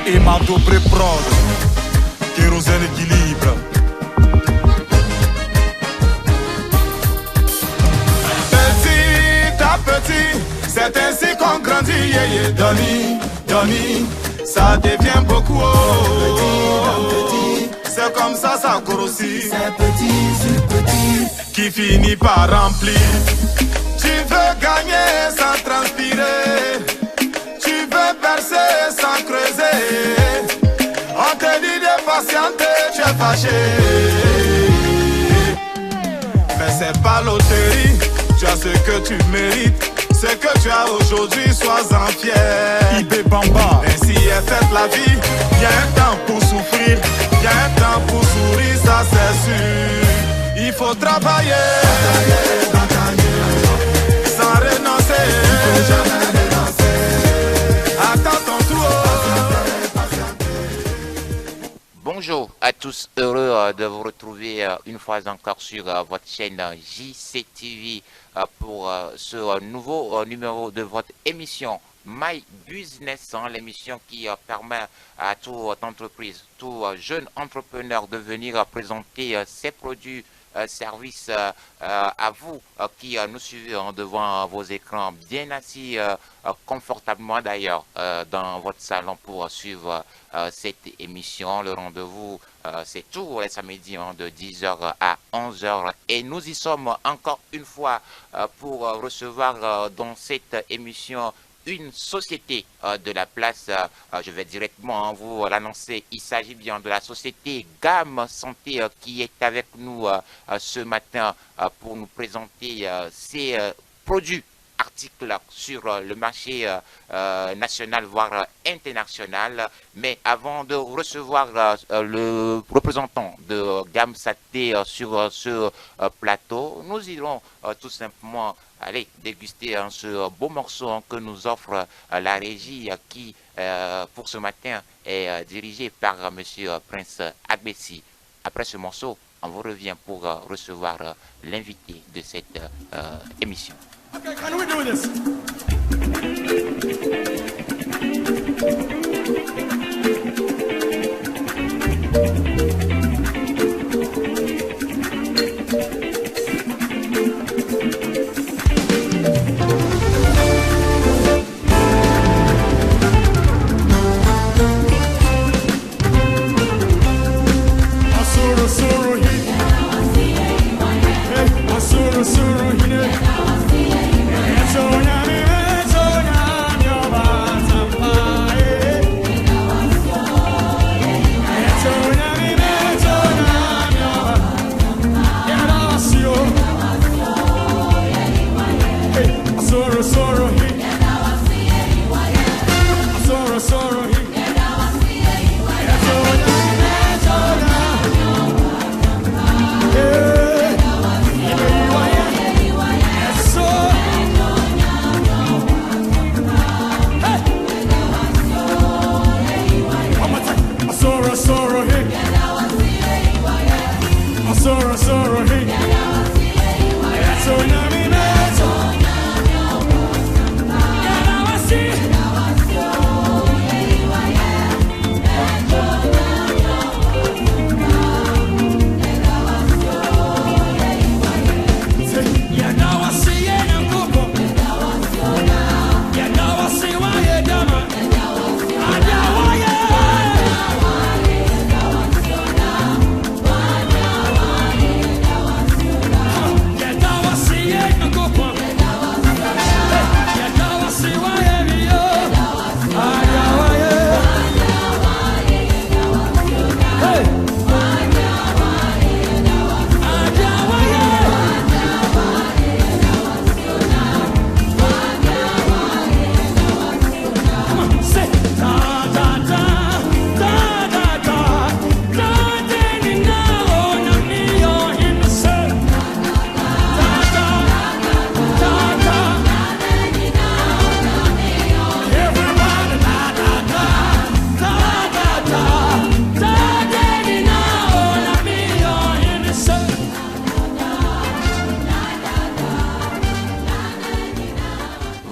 et ma double prod. Kérosène équilibre. Petit à petit, c'est ainsi qu'on grandit. Yeah, yeah. Donny, Donny, ça devient beaucoup. C'est comme ça grossit. C'est petit sur petit qui finit par remplir. Tu veux gagner sans transpirer, tu veux percer sans creuser. On te dit de patienter, tu es fâché. Mais c'est pas loterie, tu as ce que tu mérites. Ce que tu as aujourd'hui, sois-en fier. Ibé Bamba, ainsi est faite la vie. Y'a un temps pour souffrir, y'a un temps pour sourire, ça c'est sûr. Il faut travailler, sans renoncer. Attends ton tour. Bonjour à tous, heureux de vous retrouver une fois encore sur votre chaîne JCTV pour ce nouveau numéro de votre émission My Business, l'émission qui permet à toute entreprise, tout jeune entrepreneur de venir présenter ses produits, services à vous qui nous suivez devant vos écrans, bien assis confortablement d'ailleurs dans votre salon pour suivre cette émission. Le rendez-vous c'est tous les samedis de 10h à 11h et nous y sommes encore une fois pour recevoir dans cette émission une société de la place. Je vais directement vous l'annoncer. Il s'agit bien de la société Gamme Santé qui est avec nous ce matin pour nous présenter ses produits, articles sur le marché national voire international. Mais avant de recevoir le représentant de Gamme Santé sur ce plateau, nous irons tout simplement aller déguster ce beau morceau que nous offre la régie qui pour ce matin est dirigée par monsieur Prince Agbessi. Après ce morceau, on vous revient pour recevoir l'invité de cette émission. Okay, can we do this?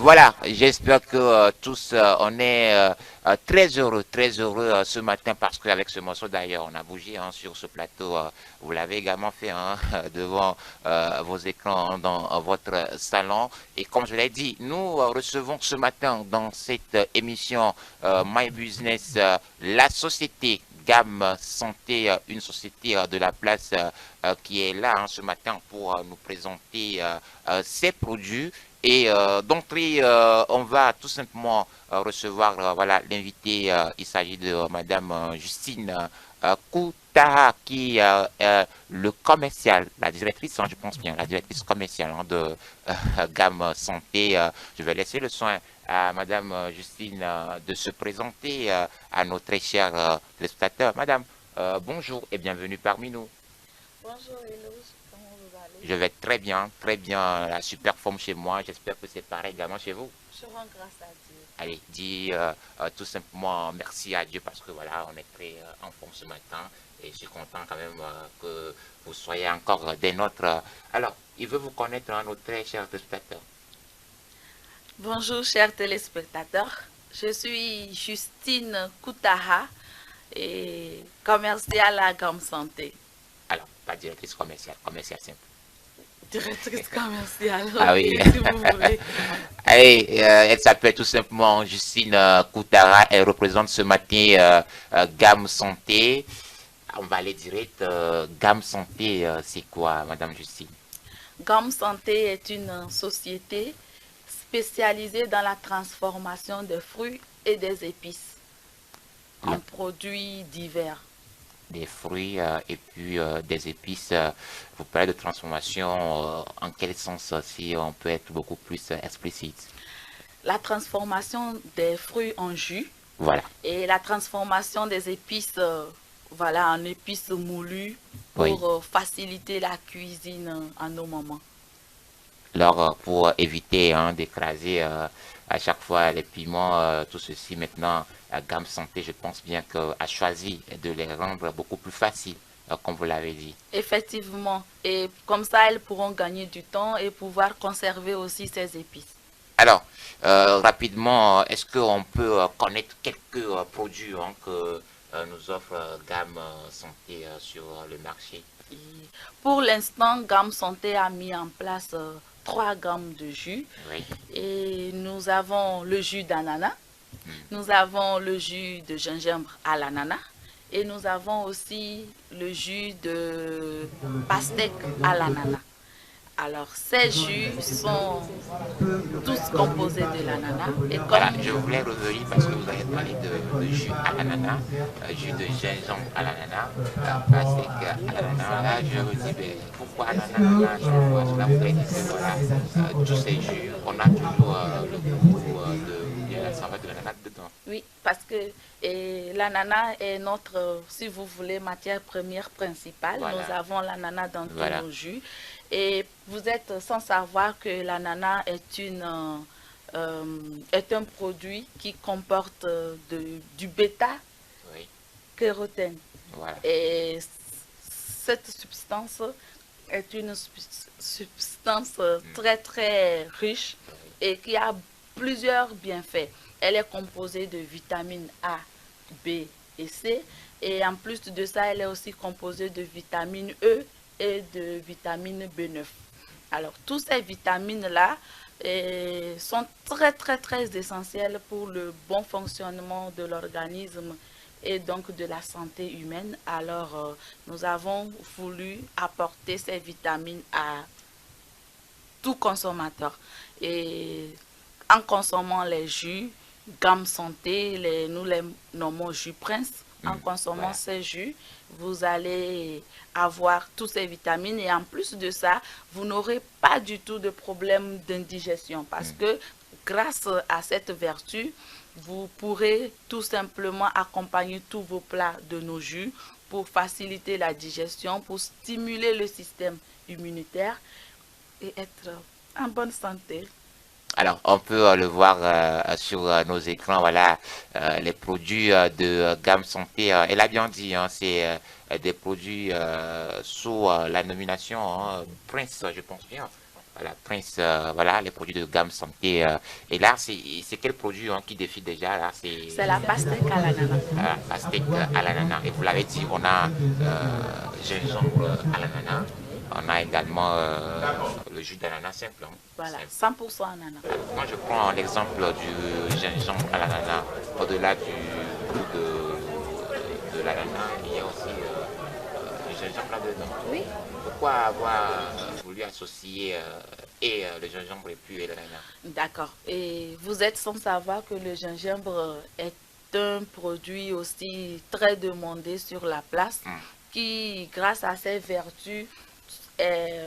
Voilà, j'espère que tous on est très heureux ce matin parce qu'avec ce morceau d'ailleurs, on a bougé sur ce plateau. Vous l'avez également fait devant vos écrans dans votre salon. Et comme je l'ai dit, nous recevons ce matin dans cette émission My Business la société Gamme Santé, une société de la place qui est là ce matin pour nous présenter ses produits. Et d'entrée, on va tout simplement recevoir voilà l'invité. Il s'agit de Madame Justine Koutaha, qui est le commercial, la directrice, je pense bien, la directrice commerciale de Gamme Santé. Je vais laisser le soin à Madame Justine de se présenter à nos très chers téléspectateurs. Madame, bonjour et bienvenue parmi nous. Bonjour Elos, comment vous allez? Je vais très bien, la super forme chez moi. J'espère que c'est pareil également chez vous. Je rends grâce à Dieu. Allez, dis tout simplement merci à Dieu parce que voilà, on est très en forme ce matin et je suis content quand même que vous soyez encore des nôtres. Alors, il veut vous connaître, nos très chers téléspectateurs. Bonjour chers téléspectateurs, je suis Justine Koutaha et commerciale à Gamme Santé. Alors, pas directrice commerciale, commerciale simple. Directrice commerciale, Ah oui. si vous voulez. Allez, elle s'appelle tout simplement Justine Koutara. Elle représente ce matin Gamme Santé. On va aller direct. Gamme Santé, c'est quoi, Madame Justine? Gamme Santé est une société spécialisée dans la transformation des fruits et des épices en produits divers. Des fruits et puis des épices. Vous parlez de transformation, en quel sens, si on peut être beaucoup plus explicite? La transformation des fruits en jus. Voilà. Et la transformation des épices, voilà, en épices moulues pour Oui. faciliter la cuisine à nos moments. Alors, pour éviter d'écraser à chaque fois les piments, tout ceci maintenant, Gamme Santé, je pense bien a choisi de les rendre beaucoup plus faciles, comme vous l'avez dit. Effectivement. Et comme ça, elles pourront gagner du temps et pouvoir conserver aussi ces épices. Alors, rapidement, est-ce qu'on peut connaître quelques produits que nous offre Gamme Santé sur le marché? Et pour l'instant, Gamme Santé a mis en place 3 gammes de jus. Oui. Et nous avons le jus d'ananas, nous avons le jus de gingembre à l'ananas et nous avons aussi le jus de pastèque à l'ananas. Alors, ces jus sont tous composés de l'ananas. Et Voilà, comme je voulais revenir parce que vous avez parlé de jus à l'ananas, jus de gingembre à l'ananas, pastèque à l'ananas. Là, je me dis, ben, pourquoi l'ananas? Cela voudrait dire que voilà, tous ces jus, on a toujours le goût de la saveur de l'ananas dedans. oui, parce que l'ananas est notre, si vous voulez, matière première principale. Voilà. Nous avons l'ananas dans Voilà. tous nos jus. Et vous êtes sans savoir que l'ananas est un produit qui comporte du Oui, bêta-carotène. voilà. Et cette substance est une substance très très riche et qui a plusieurs bienfaits. Elle est composée de vitamines A, B et C. Et en plus de ça, elle est aussi composée de vitamine E et de vitamine B9. Alors, toutes ces vitamines-là sont très, très, très essentielles pour le bon fonctionnement de l'organisme et donc de la santé humaine. Alors, nous avons voulu apporter ces vitamines à tout consommateur. Et en consommant les jus, Gamme Santé, nous les nommons jus Prince. En consommant voilà. ces jus, vous allez avoir toutes ces vitamines et en plus de ça, vous n'aurez pas du tout de problème d'indigestion parce que grâce à cette vertu, vous pourrez tout simplement accompagner tous vos plats de nos jus pour faciliter la digestion, pour stimuler le système immunitaire et être en bonne santé. Alors, on peut le voir sur nos écrans, voilà, les produits de Gamme Santé. Elle a bien dit, c'est des produits sous la nomination Prince, je pense bien. Voilà, Prince, voilà, les produits de gamme santé. Et là, c'est quel produit hein, qui défile déjà là? C'est la pastèque à l'ananas. Pastèque à l'ananas. Et vous l'avez dit, on a gingembre à l'ananas. On a également le jus d'ananas simple. Hein. Voilà, Simple. 100% ananas. Moi, je prends l'exemple du gingembre à l'ananas. Au-delà du goût de l'ananas, il y a aussi du gingembre là-dedans. Oui. Pourquoi avoir voulu associer le gingembre et puis l'ananas? D'accord. Et vous êtes sans savoir que le gingembre est un produit aussi très demandé sur la place qui, grâce à ses vertus, est,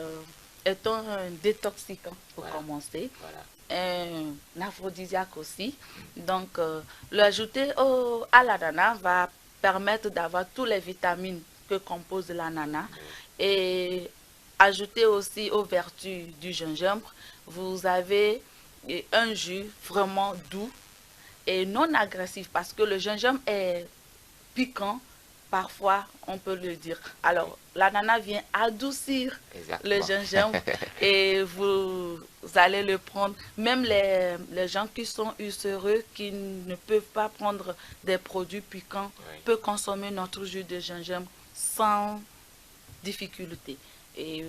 est un détoxicant pour commencer. Voilà. Un aphrodisiaque aussi. Donc, l'ajouter à l'ananas va permettre d'avoir toutes les vitamines que compose l'ananas. Et ajouter aussi aux vertus du gingembre, vous avez un jus vraiment doux et non agressif parce que le gingembre est piquant, parfois on peut le dire. Alors, l'ananas vient adoucir le gingembre et vous allez le prendre. Même les gens qui sont uséreux, qui ne peuvent pas prendre des produits piquants, peuvent consommer notre jus de gingembre sans difficulté. Et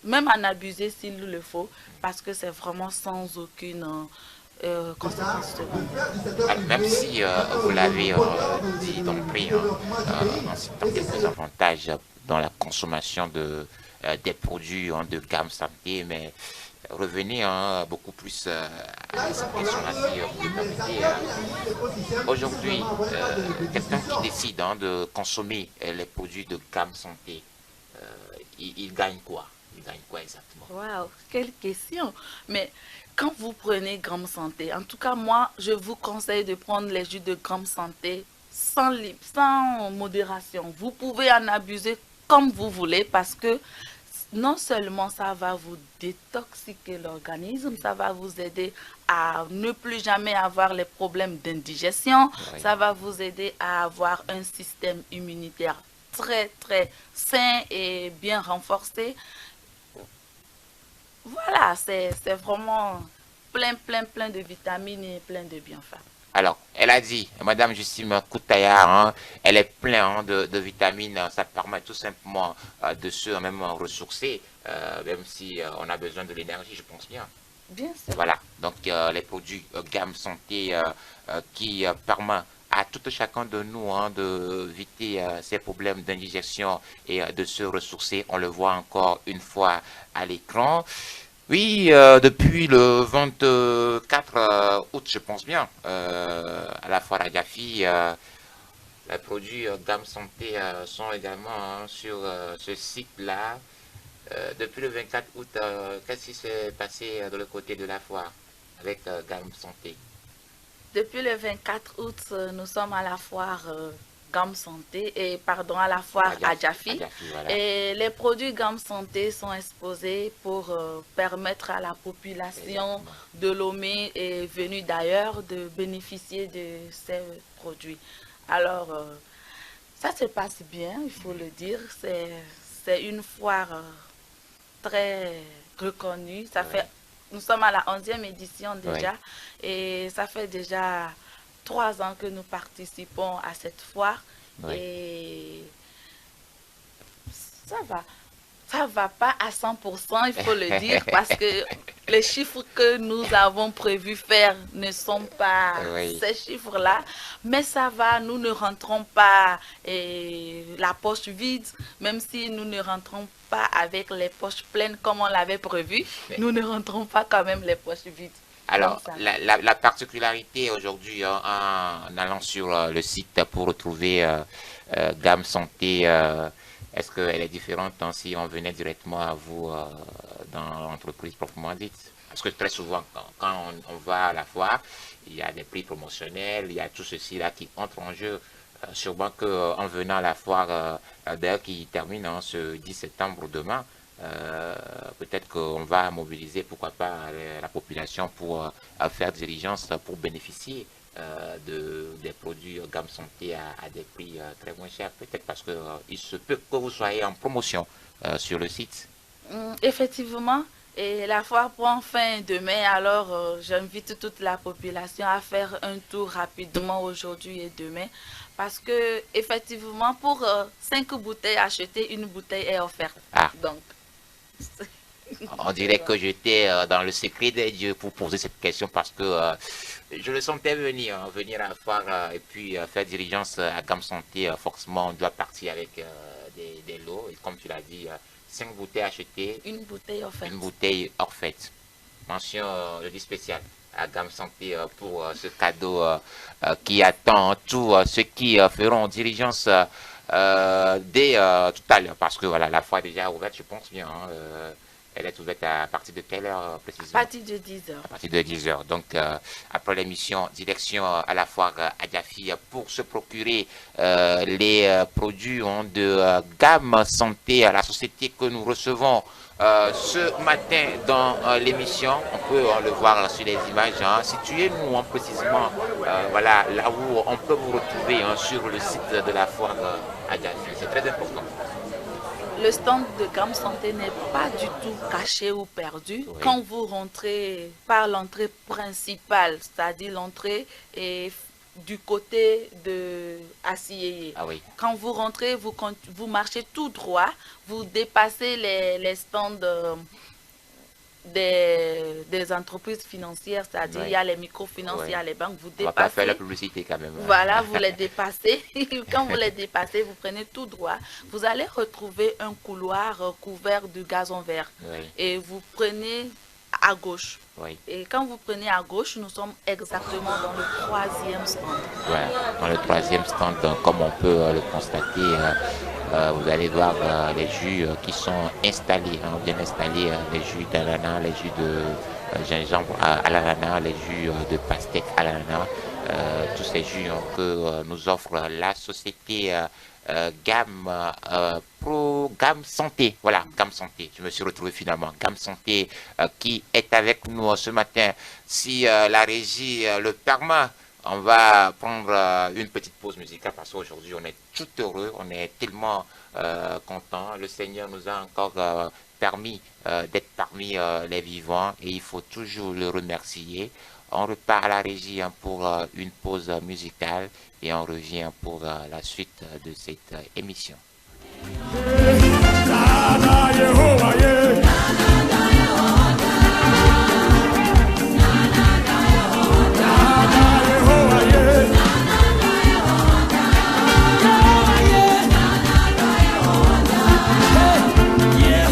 même en abuser s'il le faut, parce que c'est vraiment sans aucune conséquence. Même si vous l'avez dit d'emblée, en citant quelques avantages dans la consommation des produits de gamme santé, mais revenez beaucoup plus à cette question-là, si vous le permettez. Aujourd'hui, quelqu'un qui décide de consommer les produits de gamme santé, il gagne quoi? Il gagne quoi exactement? Waouh, quelle question! Mais quand vous prenez Gamme Santé, en tout cas moi, je vous conseille de prendre les jus de Gamme Santé sans modération. Vous pouvez en abuser comme vous voulez parce que non seulement ça va vous détoxiquer l'organisme, ça va vous aider à ne plus jamais avoir les problèmes d'indigestion, ça va vous aider à avoir un système immunitaire très très sain et bien renforcé. Voilà, c'est vraiment plein de vitamines et plein de bienfaits. Alors, elle a dit, Madame Justine Koutaya, elle est pleine de vitamines, ça permet tout simplement de se même ressourcer, même si on a besoin de l'énergie, je pense bien. Bien sûr. Voilà, donc les produits gamme santé qui permettent à tout chacun de nous d'éviter ces problèmes d'indigestion et de se ressourcer. On le voit encore une fois à l'écran. Oui, depuis le 24 août, je pense bien, à la foire à Jaffi, les produits gamme santé sont également sur ce site-là. Depuis le 24 août, qu'est-ce qui s'est passé de l'autre côté de la foire avec gamme santé? Depuis le 24 août, nous sommes à la foire Gamme Santé et à la foire à Jaffi. Voilà. Et les produits Gamme Santé sont exposés pour permettre à la population de Lomé et venue d'ailleurs de bénéficier de ces produits. Alors, ça se passe bien, il faut le dire. C'est une foire très reconnue. Nous sommes à la 11e édition déjà et ça fait déjà 3 ans que nous participons à cette foire et ça va pas à 100%, il faut le dire, parce que les chiffres que nous avons prévu faire ne sont pas ces chiffres-là, mais ça va, nous ne rentrons pas la poche vide, même si nous ne rentrons pas avec les poches pleines comme on l'avait prévu, nous ne rentrons pas quand même les poches vides. Alors, la particularité aujourd'hui, en allant sur le site pour retrouver Gamme Santé, est-ce qu'elle est différente si on venait directement à vous dans l'entreprise proprement dite? Parce que très souvent, quand on va à la foire, il y a des prix promotionnels, il y a tout ceci là qui entre en jeu. Sûrement qu'en venant à la foire, d'ailleurs qui termine ce 10 septembre demain, peut-être qu'on va mobiliser, pourquoi pas, la population pour faire des diligences pour bénéficier des produits gamme santé à des prix très moins chers. Peut-être parce qu'il se peut que vous soyez en promotion sur le site. Effectivement, Et la foire prend fin demain, alors j'invite toute la population à faire un tour rapidement aujourd'hui et demain. Parce que effectivement, pour 5 bouteilles achetées, une bouteille est offerte. Ah. Donc, on dirait que j'étais dans le secret des dieux pour poser cette question parce que je le sentais venir, venir à la foire et puis faire diligence à Gamme Santé. Forcément, on doit partir avec des lots. Et comme tu l'as dit, 5 bouteilles achetées. une bouteille offerte. Une bouteille hors fête. Mention, je dis spéciale à Gamme Santé pour ce cadeau qui attend tous ceux qui feront diligence dès tout à l'heure. Parce que voilà, la foire est déjà ouverte, je pense bien. Elle est ouverte à partir de quelle heure précisément? À partir de 10 heures. À partir de 10 heures. Donc, après l'émission, direction à la foire Adjafi pour se procurer les produits de Gamme Santé, à la société que nous recevons ce matin dans l'émission. On peut le voir sur les images. Situez-nous précisément voilà, là où on peut vous retrouver sur le site de la foire Adjafi. C'est très important. Le stand de Gamme Santé n'est pas du tout caché ou perdu. Oui. Quand vous rentrez par l'entrée principale, c'est-à-dire l'entrée est du côté de Assiyeye. Ah oui. Quand vous rentrez, vous marchez tout droit, vous dépassez les stands des entreprises financières, c'est-à-dire Oui. il y a les microfinances, Oui. il y a les banques, vous On va pas faire la dépassez. publicité quand même. Voilà, vous les dépassez. Quand vous les dépassez, vous prenez tout droit. Vous allez retrouver un couloir couvert de gazon vert. Oui, Et vous prenez à gauche. oui. Et quand vous prenez à gauche, nous sommes exactement dans le 3e stand. Voilà. Dans le 3e stand, comme on peut le constater, vous allez voir les jus qui sont installés, bien installés, les jus d'ananas, les jus de gingembre à l'ananas, les jus de pastèque à l'ananas, tous ces jus que nous offre la société Gamme Gamme Santé. Voilà, Gamme Santé. Je me suis retrouvé finalement. Gamme Santé qui est avec nous ce matin. Si la régie le permet, on va prendre une petite pause musicale parce qu'aujourd'hui on est tout heureux, on est tellement content. Le Seigneur nous a encore permis d'être parmi les vivants et il faut toujours le remercier. On repart à la régie pour une pause musicale et on revient pour la suite de cette émission. Yeah.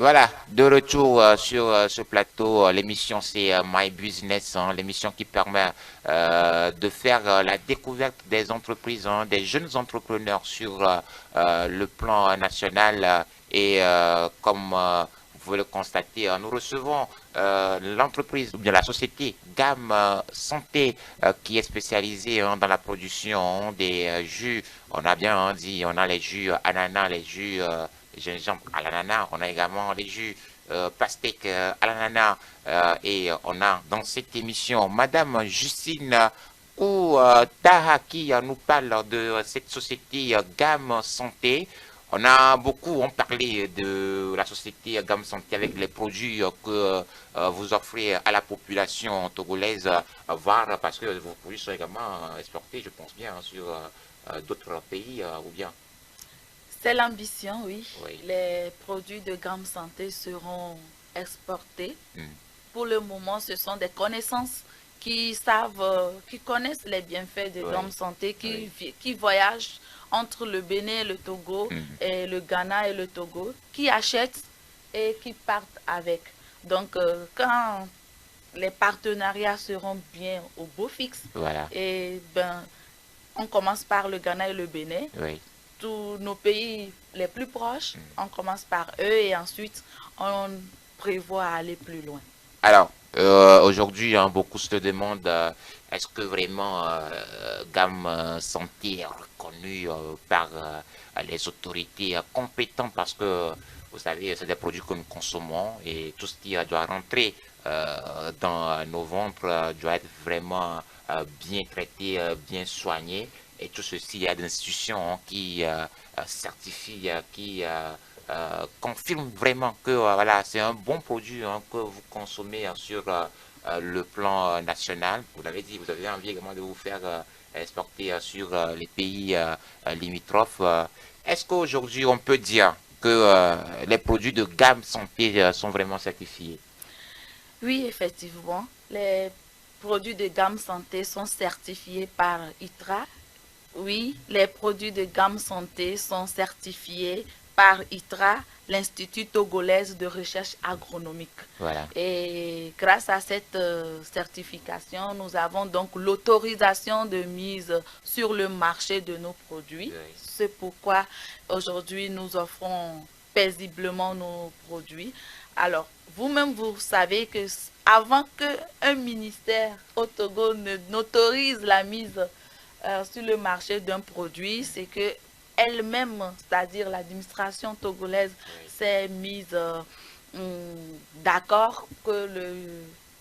Voilà, de retour sur ce plateau. L'émission, c'est My Business, hein, l'émission qui permet de faire la découverte des entreprises, hein, des jeunes entrepreneurs sur le plan national. Et comme vous pouvez le constater, nous recevons l'entreprise ou bien la société Gamme Santé qui est spécialisée hein, dans la production des jus. On a bien hein, dit, on a les jus ananas, les jus gingembre à l'ananas, on a également les jus pastèque à l'ananas et on a dans cette émission Madame Justine Taha qui nous parle de cette société Gamme Santé. On a beaucoup parlé de la société Gamme Santé avec les produits que vous offrez à la population togolaise, voire parce que vos produits sont également exportés, je pense bien, sur d'autres pays ou bien. C'est l'ambition, oui. Oui. Les produits de Gamme Santé seront exportés. Mm. Pour le moment, ce sont des connaissances qui savent, qui connaissent les bienfaits de Oui. Gamme Santé, Oui. qui voyagent entre le Bénin et le Togo, et le Ghana et le Togo, qui achètent et qui partent avec. Donc, quand les partenariats seront bien au beau fixe, Voilà. et ben, on commence par le Ghana et le Bénin. Oui. Tous nos pays les plus proches, on commence par eux et ensuite on prévoit aller plus loin. Alors, aujourd'hui, hein, beaucoup se demandent est-ce que vraiment Gamme Santé est reconnue par les autorités compétentes parce que vous savez, c'est des produits que nous consommons et tout ce qui doit rentrer dans nos ventres doit être vraiment bien traité, bien soigné. Et tout ceci, il y a des institutions hein, qui certifient, qui confirment vraiment que voilà, c'est un bon produit hein, que vous consommez hein, sur le plan national. Vous l'avez dit, vous avez envie également de vous faire exporter sur les pays limitrophes. Est-ce qu'aujourd'hui, on peut dire que les produits de Gamme Santé sont vraiment certifiés? Oui, effectivement, les produits de Gamme Santé sont certifiés par ITRA. Oui, les produits de Gamme Santé sont certifiés par ITRA, l'Institut togolaise de recherche agronomique. Voilà. Et grâce à cette certification, nous avons donc l'autorisation de mise sur le marché de nos produits. Oui. C'est pourquoi aujourd'hui nous offrons paisiblement nos produits. Alors, vous-même, vous savez que avant qu'un ministère au Togo n'autorise la mise sur le marché d'un produit, c'est que elle-même, c'est-à-dire l'administration togolaise, s'est mise d'accord que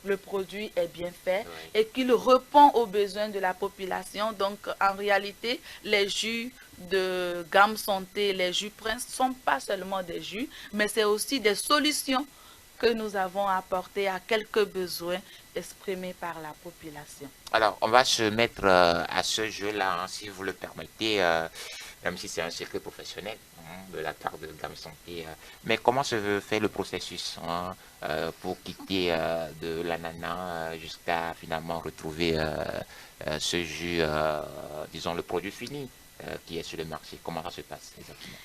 le produit est bien fait et qu'il répond aux besoins de la population. Donc, en réalité, les jus de Gamme Santé, les jus Prince, ne sont pas seulement des jus, mais c'est aussi des solutions que nous avons apportées à quelques besoins exprimés par la population. Alors, on va se mettre à ce jeu-là, hein, si vous le permettez, même si c'est un secret professionnel hein, de la part de Gamme Santé. Mais comment se fait le processus hein, pour quitter de l'ananas jusqu'à finalement retrouver ce jus, disons le produit fini qui est sur le marché? Comment ça se passe exactement?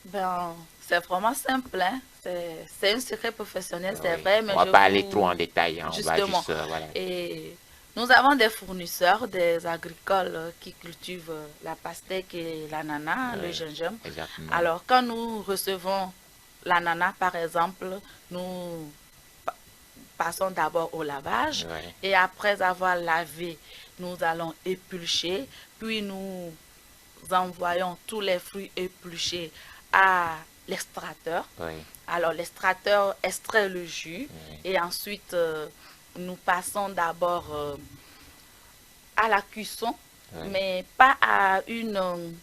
Ben, c'est vraiment simple, hein? C'est un secret professionnel, c'est Oui. vrai, mais On va pas aller trop en détail, hein, on va justement. juste, voilà. Et nous avons des fournisseurs, des agricoles qui cultivent la pastèque et l'ananas, Oui, le gingembre. exactement. Alors, quand nous recevons l'ananas, par exemple, nous passons d'abord au lavage Oui. et après avoir lavé, nous allons éplucher, puis nous envoyons tous les fruits épluchés à l'extracteur. Oui. Alors, l'extracteur extrait le jus et ensuite, nous passons d'abord à la cuisson, mais pas à une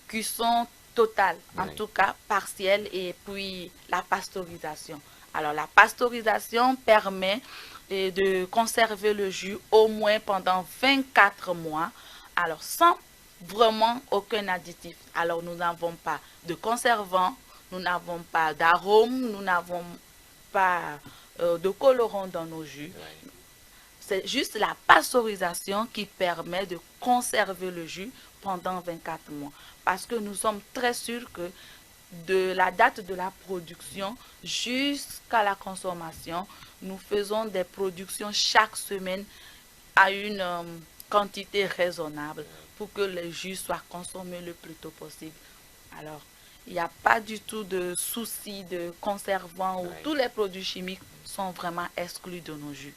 cuisson totale, en tout cas partielle, et puis la pasteurisation. Alors, la pasteurisation permet de conserver le jus au moins pendant 24 mois, alors sans vraiment aucun additif. Alors, nous n'avons pas de conservant, nous n'avons pas d'arôme, nous n'avons pas de colorant dans nos jus. C'est juste la pasteurisation qui permet de conserver le jus pendant 24 mois. Parce que nous sommes très sûrs que de la date de la production jusqu'à la consommation. Nous faisons des productions chaque semaine à une quantité raisonnable pour que le jus soit consommé le plus tôt possible. Alors, il n'y a pas du tout de souci de conservants ou tous les produits chimiques sont vraiment exclus de nos jus.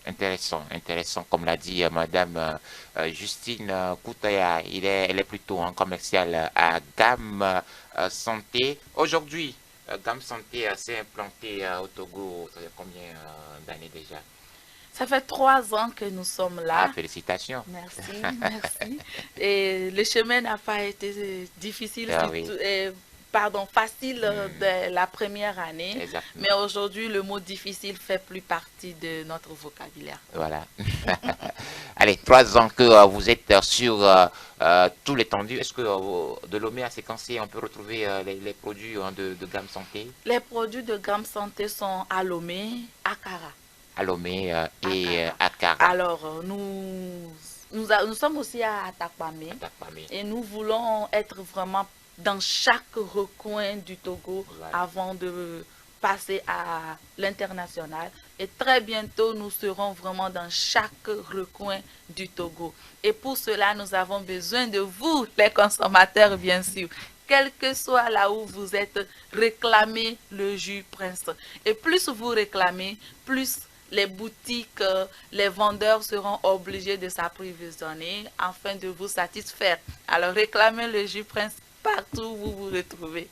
Intéressant, intéressant. Comme l'a dit Madame Justine Koutaya, elle est plutôt en commercial à Gamme Santé. Aujourd'hui, Gamme Santé s'est implantée au Togo. Ça fait combien d'années déjà? Ça fait 3 ans que nous sommes là. Ah, félicitations. Merci, merci. Et le chemin n'a pas été difficile, facile dès la première année. Exactement. Mais aujourd'hui, le mot difficile fait plus partie de notre vocabulaire. Voilà. Allez, 3 ans que vous êtes sur tout l'étendue. Est-ce que de Lomé à Séquencier, on peut retrouver les produits de Gamme Santé? Les produits de Gamme Santé sont à Lomé, à Kara. À Lomé et à Kara. Alors, nous sommes aussi à Atakpamé. Et nous voulons être vraiment dans chaque recoin du Togo avant de passer à l'international. Et très bientôt, nous serons vraiment dans chaque recoin du Togo. Et pour cela, nous avons besoin de vous, les consommateurs, bien sûr. Quel que soit là où vous êtes, réclamez le jus Prince. Et plus vous réclamez, plus les boutiques, les vendeurs seront obligés de s'approvisionner afin de vous satisfaire. Alors réclamez le jus Prince partout où vous vous retrouvez.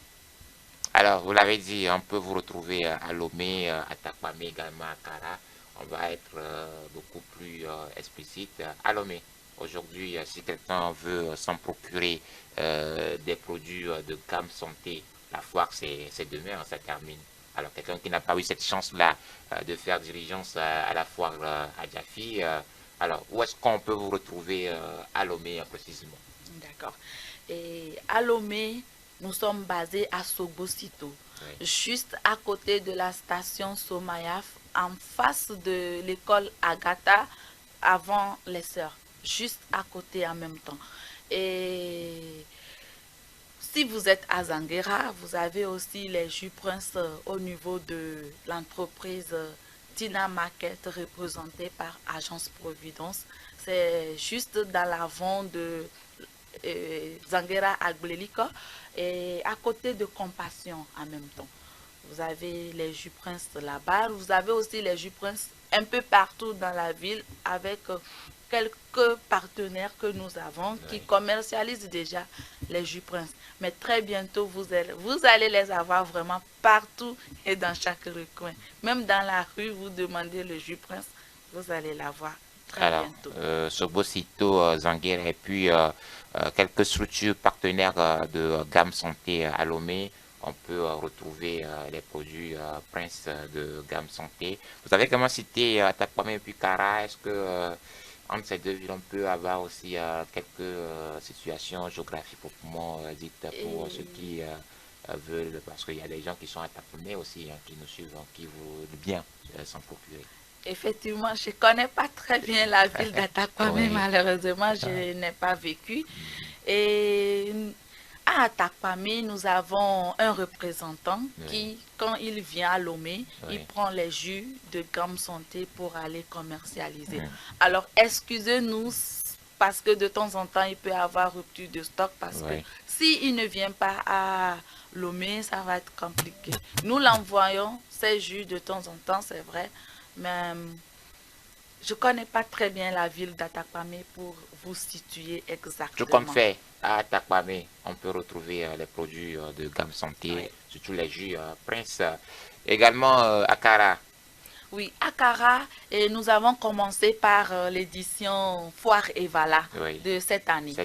Alors, vous l'avez dit, on peut vous retrouver à Lomé, à Takpamé, également à Kara. On va être beaucoup plus explicite à Lomé. Aujourd'hui, si quelqu'un veut s'en procurer des produits de Gamme Santé, la foire, c'est demain, ça termine. Alors, quelqu'un qui n'a pas eu cette chance-là de faire diligence à la foire à Djafi, alors, où est-ce qu'on peut vous retrouver à Lomé précisément? D'accord. Et à Lomé, nous sommes basés à Sobosito, juste à côté de la station Somayaf, en face de l'école Agatha, avant les Sœurs, juste à côté en même temps. Et si vous êtes à Zanguera, vous avez aussi les jus Prince au niveau de l'entreprise Tina Market représentée par Agence Providence. C'est juste dans l'avant de Zanguera Agblelika et à côté de Compassion en même temps. Vous avez les jus Prince là-bas. Vous avez aussi les jus Prince un peu partout dans la ville avec quelques partenaires que nous avons qui commercialisent déjà les jus Prince. Mais très bientôt, vous allez les avoir vraiment partout et dans chaque recoin. Même dans la rue, vous demandez le jus Prince, vous allez l'avoir très bientôt. Sobosito, Zanguera et puis quelques structures partenaires de Gamme Santé à Lomé. On peut retrouver les produits Prince de Gamme Santé. Vous avez comment cité Atakpamé et puis Kara. Est-ce que entre ces deux villes, on peut avoir aussi quelques situations géographiques proprement dites pour ceux qui veulent, parce qu'il y a des gens qui sont à Atakpamé aussi, qui nous suivent, qui voudraient bien s'en procurer. Effectivement, je ne connais pas très bien la ville d'Atakpamé, malheureusement, je n'ai pas vécu. Et à Atakpamé, nous avons un représentant qui, quand il vient à Lomé, il prend les jus de Gamme Santé pour aller commercialiser. Alors, excusez-nous, parce que de temps en temps, il peut y avoir rupture de stock, parce que s'il ne vient pas à Lomé, ça va être compliqué. Nous l'envoyons, ces jus, de temps en temps, c'est vrai, mais je ne connais pas très bien la ville d'Atakpamé pour vous situer exactement. Tout comme fait à Atakpamé, on peut retrouver les produits de Gamme Santé, surtout les jus Prince. Également à Kara. Oui, à Kara, et nous avons commencé par l'édition Foire Evala de cette année,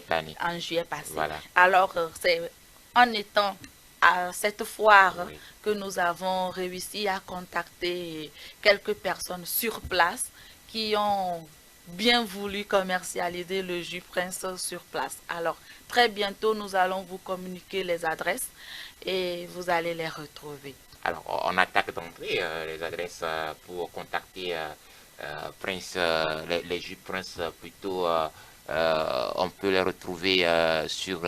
en juillet passé. Alors, c'est en étant à cette foire que nous avons réussi à contacter quelques personnes sur place qui ont bien voulu commercialiser le jus Prince sur place. Alors, très bientôt, nous allons vous communiquer les adresses et vous allez les retrouver. Alors, on attaque d'entrée les adresses pour contacter Prince, les jus Prince plutôt On peut les retrouver sur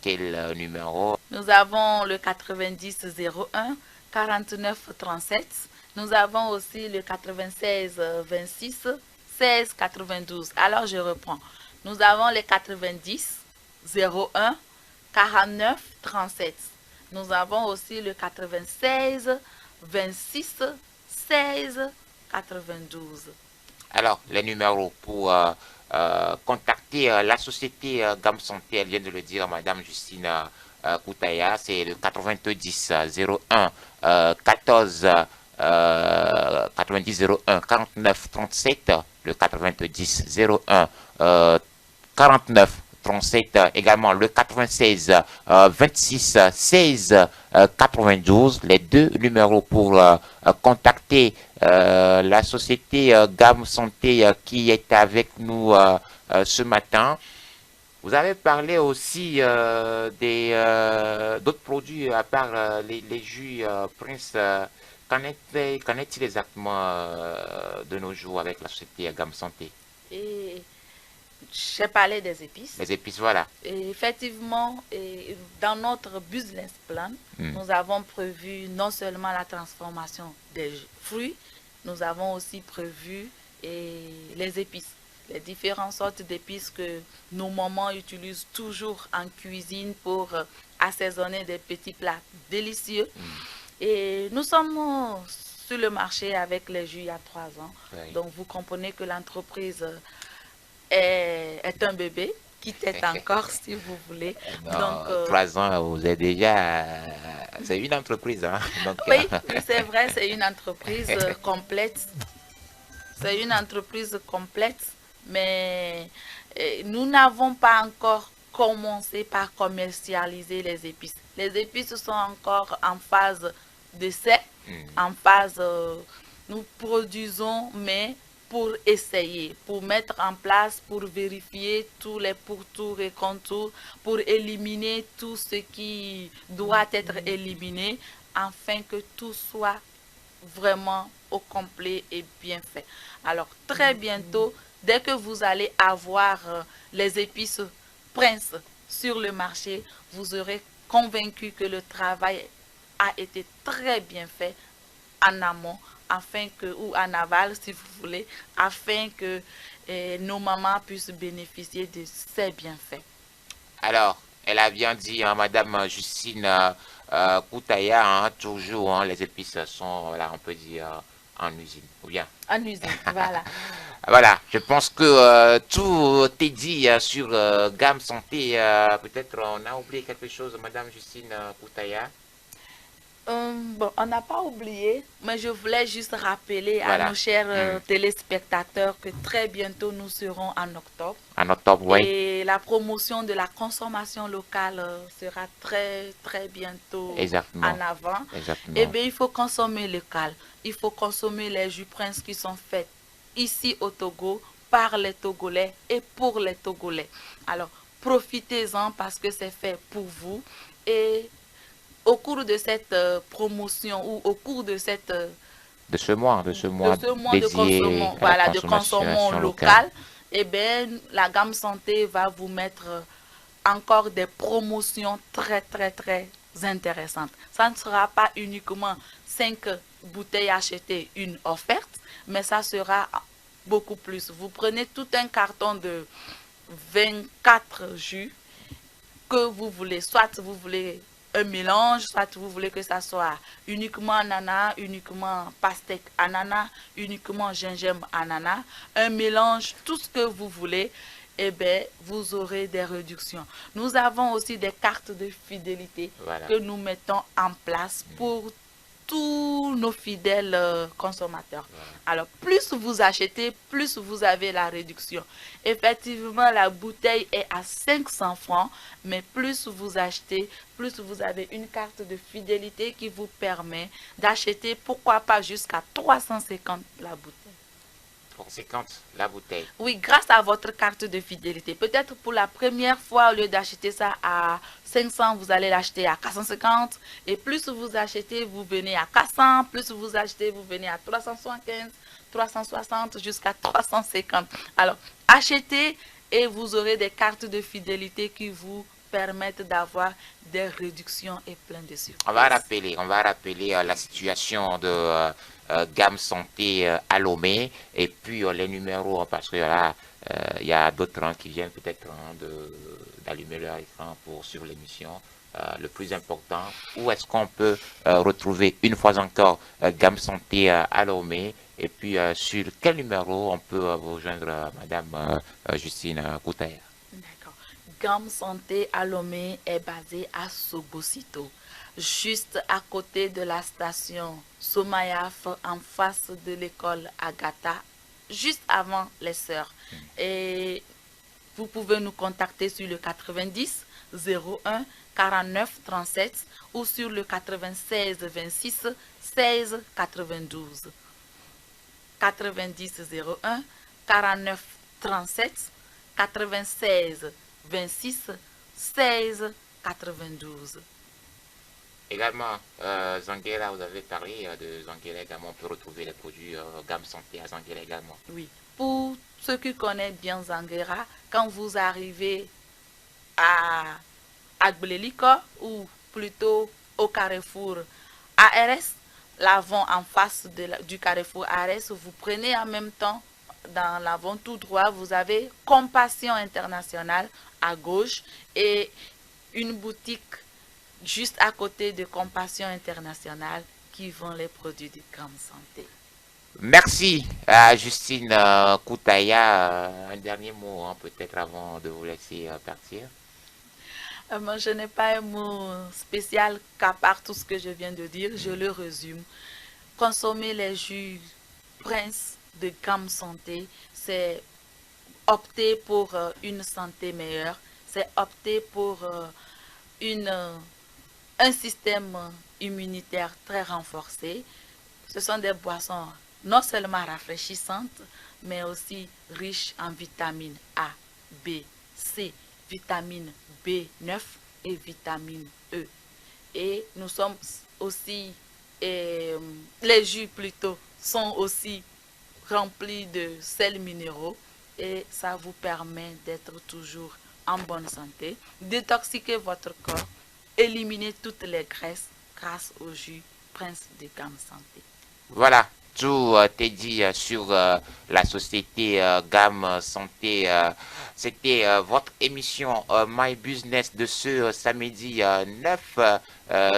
quel numéro? Nous avons le 90 01 49 37. Nous avons aussi le 96 26 16 92. Alors je reprends. Nous avons les 90 01 49 37. Nous avons aussi le 96 26 16 92. Alors, les numéros pour contacter la société Gamme Santé, elle vient de le dire, Madame Justine Koutaya, c'est le 90 01 14 90 01 49 37, le 90 01 49 37, également le 96 26 16 92, les deux numéros pour contacter la société Gamme Santé qui est avec nous ce matin. Vous avez parlé aussi d'autres produits à part les jus Prince. Qu'en est-il exactement de nos jours avec la société Gamme Santé? Et j'ai parlé des épices. Les épices, voilà. Et effectivement, dans notre business plan, nous avons prévu non seulement la transformation des fruits, nous avons aussi prévu les épices. Les différentes sortes d'épices que nos mamans utilisent toujours en cuisine pour assaisonner des petits plats délicieux. Et nous sommes sur le marché avec les jus il y a 3 ans. Oui. Donc vous comprenez que l'entreprise est un bébé qui est encore, si vous voulez. Non, donc, 3 ans, vous êtes déjà... c'est une entreprise. Hein? Donc, oui, c'est vrai, c'est une entreprise complète. C'est une entreprise complète, mais nous n'avons pas encore commencé par commercialiser les épices. Les épices sont encore en phase d'essai, en phase... nous produisons, mais pour essayer, pour mettre en place, pour vérifier tous les pourtours et contours, pour éliminer tout ce qui doit être éliminé, afin que tout soit vraiment au complet et bien fait. Alors, très bientôt, dès que vous allez avoir les épices Prince sur le marché, vous aurez convaincu que le travail a été très bien fait en amont, afin que, ou en aval si vous voulez, afin que nos mamans puissent bénéficier de ces bienfaits. Alors, elle a bien dit, hein, Madame Justine Koutaya, hein, toujours, hein, les épices sont, là, on peut dire, en usine, ou bien? En usine, voilà. Voilà, je pense que tout est dit sur Gamme Santé. Peut-être on a oublié quelque chose, Madame Justine Koutaya. Bon, on n'a pas oublié, mais je voulais juste rappeler à nos chers téléspectateurs que très bientôt nous serons en octobre. En octobre, oui. Et la promotion de la consommation locale sera très, très bientôt en avant. Exactement. Eh bien, il faut consommer local. Il faut consommer les jus Prince qui sont faits ici au Togo, par les Togolais et pour les Togolais. Alors, profitez-en parce que c'est fait pour vous. Et au cours de cette promotion ou au cours de cette de ce mois de consommation local, eh bien, la Gamme Santé va vous mettre encore des promotions très très très intéressantes. Ça ne sera pas uniquement 5 bouteilles achetées, une offerte, mais ça sera beaucoup plus. Vous prenez tout un carton de 24 jus que vous voulez, soit vous voulez un mélange, soit vous voulez que ça soit uniquement ananas, uniquement pastèque ananas, uniquement gingembre ananas, un mélange, tout ce que vous voulez, eh bien, vous aurez des réductions. Nous avons aussi des cartes de fidélité que nous mettons en place pour tous nos fidèles consommateurs. Alors, plus vous achetez, plus vous avez la réduction. Effectivement, la bouteille est à 500 francs, mais plus vous achetez, plus vous avez une carte de fidélité qui vous permet d'acheter, pourquoi pas jusqu'à 350 la bouteille. 350 la bouteille. Oui, grâce à votre carte de fidélité. Peut-être pour la première fois, au lieu d'acheter ça à 500, vous allez l'acheter à 450. Et plus vous achetez, vous venez à 400. Plus vous achetez, vous venez à 375, 360 jusqu'à 350. Alors, achetez et vous aurez des cartes de fidélité qui vous permettent d'avoir des réductions et plein de surprises. On va rappeler la situation de Gamme Santé à Lomé et puis les numéros, parce que là, il y a d'autres qui viennent peut-être d'allumer leur écran pour suivre l'émission. Le plus important, où est-ce qu'on peut retrouver une fois encore Gamme Santé à Lomé, et puis sur quel numéro on peut vous rejoindre, Madame Justine Koutaya? D'accord. Gamme Santé à Lomé est basée à Sogosito, juste à côté de la station Somayaf, en face de l'école Agatha, juste avant les Sœurs. Et vous pouvez nous contacter sur le 90 01 49 37 ou sur le 96 26 16 92. 90 01 49 37 96 26 16 92. Également, Zanguera, vous avez parlé de Zanguera également. On peut retrouver les produits Gamme Santé à Zanguera également. Oui. Pour ceux qui connaissent bien Zanguera, quand vous arrivez à Agbeliko ou plutôt au carrefour ARS, l'avant en face du carrefour ARS, vous prenez en même temps dans l'avant tout droit, vous avez Compassion Internationale à gauche et une boutique juste à côté de Compassion Internationale qui vend les produits de Gamme Santé. Merci à Justine Koutaya. Un dernier mot peut-être avant de vous laisser partir. Moi, je n'ai pas un mot spécial qu'à part tout ce que je viens de dire. Je le résume. Consommer les jus Prince de Gamme Santé, c'est opter pour une santé meilleure. C'est opter pour un système immunitaire très renforcé. Ce sont des boissons non seulement rafraîchissantes, mais aussi riches en vitamines A, B, C, vitamine B9 et vitamine E. Et nous sommes aussi, les jus plutôt, sont aussi remplis de sels minéraux et ça vous permet d'être toujours en bonne santé, détoxiquer votre corps, éliminer toutes les graisses grâce au jus Prince de Gamme Santé. Voilà. Tout est dit sur la société Gamme Santé. C'était votre émission My Business de ce samedi 9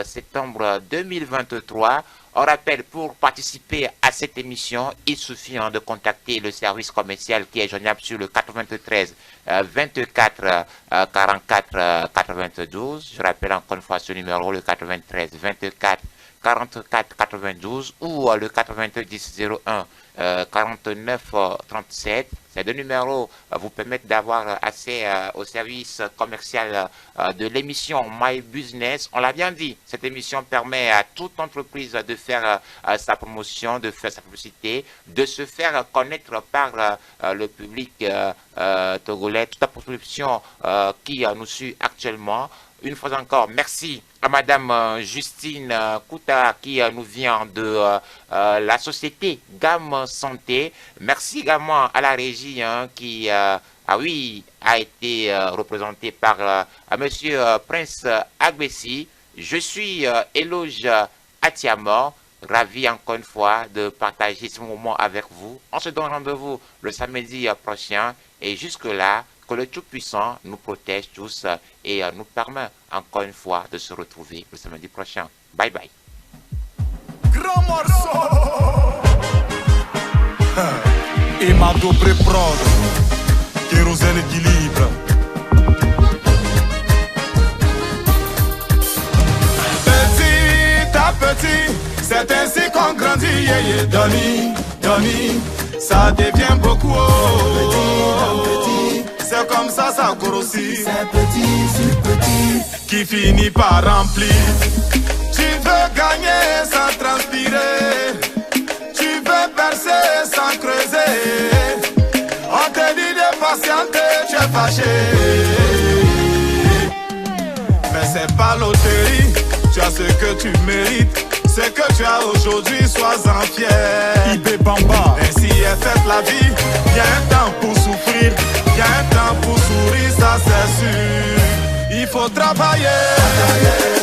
septembre 2023. On rappelle, pour participer à cette émission, il suffit de contacter le service commercial qui est joignable sur le 93 24 44 92. Je rappelle encore une fois ce numéro, le 93 24 44 92 ou le 90 01 49 37. Ces deux numéros vous permettent d'avoir accès au service commercial de l'émission My Business. On l'a bien dit, cette émission permet à toute entreprise de faire sa promotion, de faire sa publicité, de se faire connaître par le public togolais, toute la population qui nous suit actuellement. Une fois encore, merci à Madame Justine Kouta qui nous vient de la société Gamme Santé. Merci également à la régie qui a été représentée par Monsieur Prince Agbessi. Je suis Éloge Atiamor, ravi encore une fois de partager ce moment avec vous. On se donne rendez-vous le samedi prochain et jusque-là, que le Tout-Puissant nous protège tous et nous permet encore une fois de se retrouver le samedi prochain. Bye bye. Grand morceau. Et ma double prod. Kérosène équilibre. Petit à petit, c'est ainsi qu'on grandit. Yeah, yeah. Donny, ça devient beaucoup. C'est comme ça grossit. C'est petit sur petit qui finit par remplir. Tu veux gagner sans transpirer. Tu veux percer sans creuser. On te dit de patienter, tu es fâché. Mais c'est pas loterie, tu as ce que tu mérites. Ce que tu as aujourd'hui, sois-en fier. Ibé Bamba. Ainsi est faite la vie. Y'a un temps pour souffrir, y'a un temps pour faut travailler.